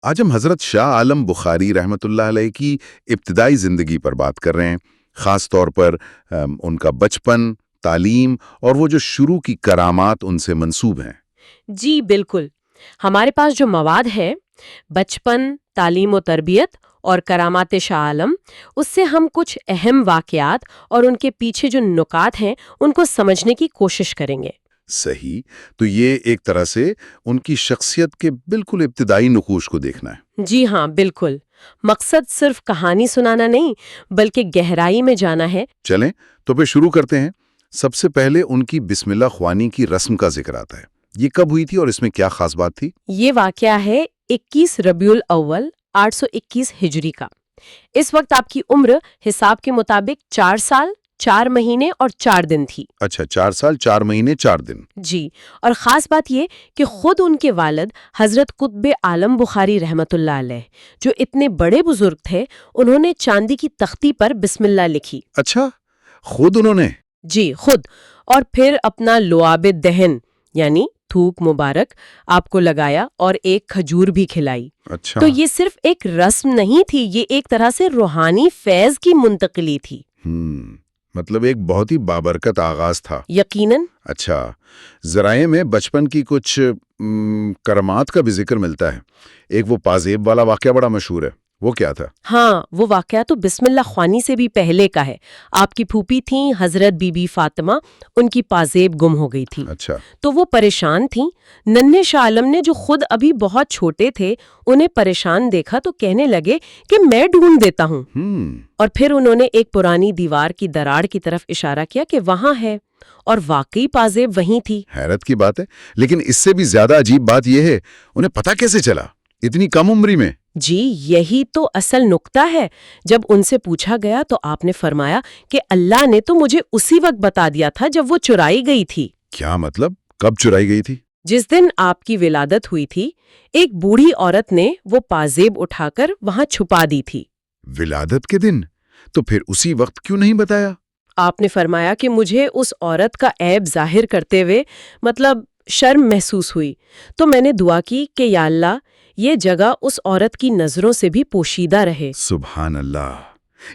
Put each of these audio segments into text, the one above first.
آج ہم حضرت شاہ عالم بخاری رحمۃ اللہ علیہ کی ابتدائی زندگی پر بات کر رہے ہیں، خاص طور پر ان کا بچپن، تعلیم اور وہ جو شروع کی کرامات ان سے منسوب ہیں۔ جی بالکل، ہمارے پاس جو مواد ہے، بچپن، تعلیم و تربیت اور کرامات شاہ عالم، اس سے ہم کچھ اہم واقعات اور ان کے پیچھے جو نکات ہیں ان کو سمجھنے کی کوشش کریں گے۔ صحیح، تو یہ ایک طرح سے ان کی شخصیت کے بالکل ابتدائی نقوش کو دیکھنا ہے۔ جی ہاں بالکل، مقصد صرف کہانی سنانا نہیں بلکہ گہرائی میں جانا ہے۔ چلیں تو پھر شروع کرتے ہیں۔ سب سے پہلے ان کی بسم اللہ خوانی کی رسم کا ذکر آتا ہے۔ یہ کب ہوئی تھی اور اس میں کیا خاص بات تھی؟ یہ واقعہ ہے 21 ربیع الاول 821 ہجری کا۔ اس وقت آپ کی عمر حساب کے مطابق 4 سال 4 مہینے اور 4 دن تھی۔ اچھا، 4 سال 4 مہینے 4 دن۔ جی، اور خاص بات یہ کہ خود ان کے والد حضرت قطب عالم بخاری رحمت اللہ علیہ جو اتنے بڑے بزرگ تھے، انہوں نے چاندی کی تختی پر بسم اللہ لکھی۔ اچھا، خود انہوں نے؟ جی خود، اور پھر اپنا لعاب دہن یعنی تھوک مبارک آپ کو لگایا اور ایک کھجور بھی کھلائی۔ اچھا، تو یہ صرف ایک رسم نہیں تھی، یہ ایک طرح سے روحانی فیض کی منتقلی تھی۔ مطلب ایک بہت ہی بابرکت آغاز تھا۔ یقیناً۔ اچھا، ذرائع میں بچپن کی کچھ کرامات کا بھی ذکر ملتا ہے۔ ایک وہ پازیب والا واقعہ بڑا مشہور ہے، وہ کیا تھا؟ ہاں، وہ واقعہ تو بسم اللہ خوانی سے بھی پہلے کا ہے۔ آپ کی پھوپھی تھیں حضرت بی بی فاطمہ، ان کی پازیب گم ہو گئی تھی۔ اچھا، تو وہ پریشان تھیں۔ ننھے شاہ عالم نے جو خود ابھی بہت چھوٹے تھے، انہیں پریشان دیکھا تو کہنے لگے کہ میں ڈھونڈ دیتا ہوں۔ اور پھر انہوں نے ایک پرانی دیوار کی دراڑ کی طرف اشارہ کیا کہ وہاں ہے، اور واقعی پازیب وہیں تھی۔ حیرت کی بات ہے، لیکن اس سے بھی زیادہ عجیب بات یہ ہے، انہیں پتہ کیسے چلا اتنی کم عمری میں؟ جی یہی تو اصل نکتہ ہے۔ جب ان سے پوچھا گیا تو آپ نے فرمایا کہ اللہ نے تو مجھے اسی وقت بتا دیا تھا جب وہ چرائی گئی تھی۔ کیا مطلب؟ کب چرائی گئی تھی؟ جس دن آپ کی ولادت ہوئی تھی، ایک بوڑھی عورت نے وہ پازیب اٹھا کر وہاں چھپا دی تھی۔ ولادت کے دن؟ تو پھر اسی وقت کیوں نہیں بتایا؟ آپ نے فرمایا کہ مجھے اس عورت کا عیب ظاہر کرتے ہوئے شرم محسوس ہوئی، تو میں نے دعا کی کہ یا اللہ یہ جگہ اس عورت کی نظروں سے بھی پوشیدہ رہے۔ سبحان اللہ،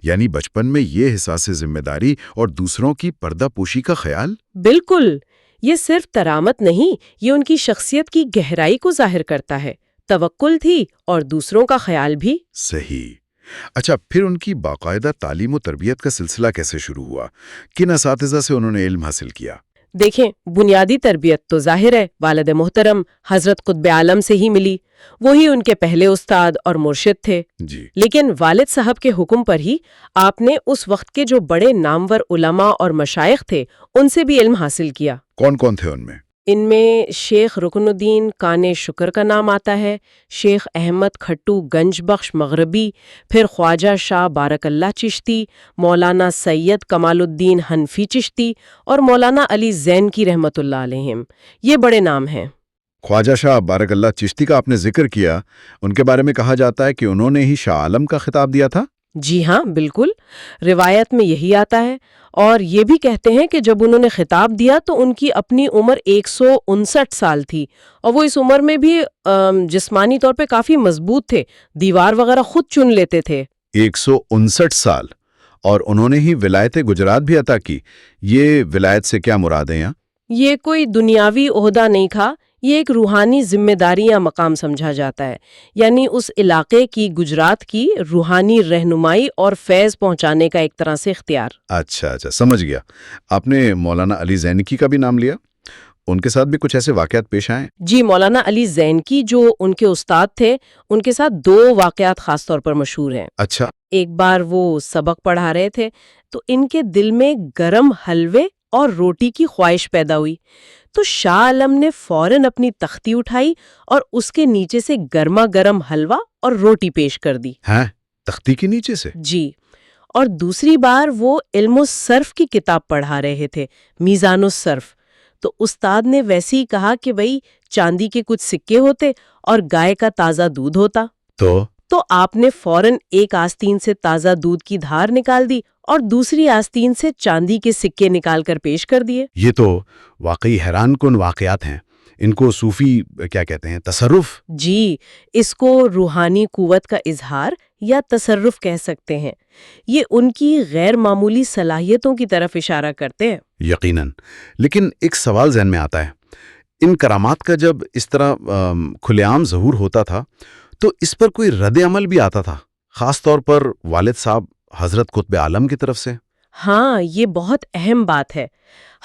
یعنی بچپن میں یہ احساس ذمہ داری اور دوسروں کی پردہ پوشی کا خیال؟ بالکل، یہ صرف ترامت نہیں، یہ ان کی شخصیت کی گہرائی کو ظاہر کرتا ہے۔ توکل تھی اور دوسروں کا خیال بھی۔ صحیح۔ اچھا، پھر ان کی باقاعدہ تعلیم و تربیت کا سلسلہ کیسے شروع ہوا؟ کن اساتذہ سے انہوں نے علم حاصل کیا؟ دیکھیں، بنیادی تربیت تو ظاہر ہے والد محترم حضرت قطب عالم سے ہی ملی، وہی ان کے پہلے استاد اور مرشد تھے۔ جی، لیکن والد صاحب کے حکم پر ہی آپ نے اس وقت کے جو بڑے نامور علماء اور مشائخ تھے ان سے بھی علم حاصل کیا۔ کون کون تھے ان میں؟ ان میں شیخ رکن الدین کان شکر کا نام آتا ہے، شیخ احمد کھٹو گنج بخش مغربی، پھر خواجہ شاہ بارک اللہ چشتی، مولانا سید کمال الدین حنفی چشتی اور مولانا علی زینکی رحمت اللہ علیہم۔ یہ بڑے نام ہیں۔ خواجہ شاہ بارک اللہ چشتی کا آپ نے ذکر کیا، ان کے بارے میں کہا جاتا ہے کہ انہوں نے ہی شاہ عالم کا خطاب دیا تھا۔ جی ہاں بالکل، روایت میں یہی آتا ہے، اور یہ بھی کہتے ہیں کہ جب انہوں نے خطاب دیا تو ان کی اپنی عمر 159 سال تھی، اور وہ اس عمر میں بھی جسمانی طور پہ کافی مضبوط تھے، دیوار وغیرہ خود چن لیتے تھے۔ 159 سال، اور انہوں نے ہی ولایت گجرات بھی عطا کی۔ یہ ولایت سے کیا مراد ہے یہاں؟ یہ کوئی دنیاوی عہدہ نہیں تھا، یہ ایک روحانی ذمہ داری یا مقام سمجھا جاتا ہے، یعنی اس علاقے کی گجرات کی روحانی رہنمائی اور فیض پہنچانے کا ایک طرح سے اختیار۔ اچھا، سمجھ گیا۔ آپ نے مولانا علی زینکی کا بھی نام لیا، ان کے ساتھ بھی کچھ ایسے واقعات پیش آئیں؟ جی، مولانا علی زینکی جو ان کے استاد تھے، ان کے ساتھ 2 واقعات خاص طور پر مشہور ہیں۔ اچھا، ایک بار وہ سبق پڑھا رہے تھے تو ان کے دل میں گرم حلوے اور روٹی کی خواہش پیدا ہوئی، تو شاہ عالم نے فوراً اپنی تختی اٹھائی اور اس کے نیچے سے گرما گرم حلوہ اور روٹی پیش کر دی۔ ہیں؟ تختی کے نیچے سے؟ جی، اور دوسری بار وہ علم الصرف کی کتاب پڑھا رہے تھے، میزان الصرف، تو استاد نے ویسے ہی کہا کہ بھئی چاندی کے کچھ سکے ہوتے اور گائے کا تازہ دودھ ہوتا، تو آپ نے فوراً ایک آستین سے تازہ دودھ کی دھار نکال دی اور دوسری آستین سے چاندی کے سکے نکال کر پیش کر دیے۔ یہ تو واقعی حیران کن واقعات ہیں۔ ان کو صوفی کیا کہتے ہیں، تصرف؟ جی، اس کو روحانی قوت کا اظہار یا تصرف کہہ سکتے ہیں۔ یہ ان کی غیر معمولی صلاحیتوں کی طرف اشارہ کرتے ہیں۔ یقیناً، لیکن ایک سوال ذہن میں آتا ہے، ان کرامات کا جب اس طرح کھلے عام ظہور ہوتا تھا تو اس پر کوئی رد عمل بھی آتا تھا، خاص طور پر والد صاحب حضرت قطب عالم کی طرف سے؟ ہاں، یہ بہت اہم بات ہے۔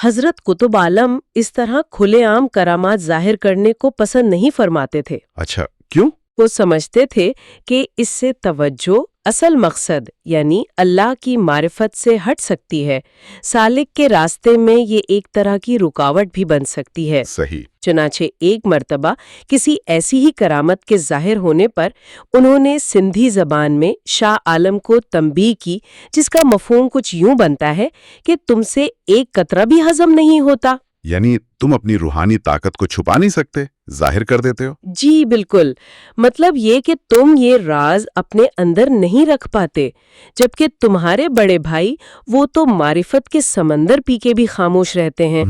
حضرت قطب عالم اس طرح کھلے عام کرامات ظاہر کرنے کو پسند نہیں فرماتے تھے۔ اچھا، کیوں؟ وہ سمجھتے تھے کہ اس سے توجہ اصل مقصد یعنی اللہ کی معرفت سے ہٹ سکتی ہے۔ سالک کے راستے میں یہ ایک طرح کی رکاوٹ بھی بن سکتی ہے۔ صحیح۔ چنانچہ ایک مرتبہ کسی ایسی ہی کرامت کے ظاہر ہونے پر انہوں نے سندھی زبان میں شاہ عالم کو تنبیہ کی، جس کا مفہوم کچھ یوں بنتا ہے کہ تم سے ایک قطرہ بھی ہضم نہیں ہوتا۔ یعنی تم اپنی روحانی طاقت کو چھپا نہیں سکتے، ظاہر کر دیتے ہو۔ جی بالکل، مطلب یہ کہ تم یہ راز اپنے اندر نہیں رکھ پاتے، جبکہ تمہارے بڑے بھائی وہ تو معرفت کے سمندر پی کے بھی خاموش رہتے ہیں۔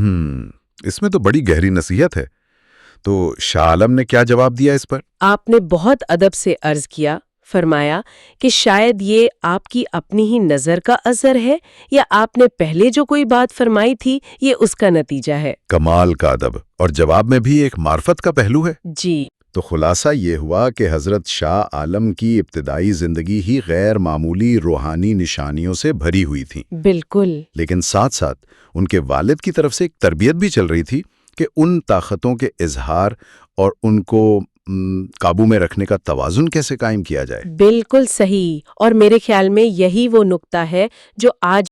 اس میں تو بڑی گہری نصیحت ہے۔ تو شاہ عالم نے کیا جواب دیا اس پر؟ آپ نے بہت ادب سے عرض کیا، فرمایا کہ شاید یہ آپ کی اپنی ہی نظر کا اثر ہے یا آپ نے پہلے جو کوئی بات فرمائی تھی یہ اس کا نتیجہ ہے۔ کمال کا ادب، اور جواب میں بھی ایک معرفت کا پہلو ہے۔ جی تو خلاصہ یہ ہوا کہ حضرت شاہ عالم کی ابتدائی زندگی ہی غیر معمولی روحانی نشانیوں سے بھری ہوئی تھی، بالکل۔ لیکن ساتھ ساتھ ان کے والد کی طرف سے ایک تربیت بھی چل رہی تھی کہ ان طاقتوں کے اظہار اور ان کو قابو میں رکھنے کا توازن کیسے قائم کیا جائے۔ بالکل صحیح، اور میرے خیال میں یہی وہ نقطہ ہے جو آج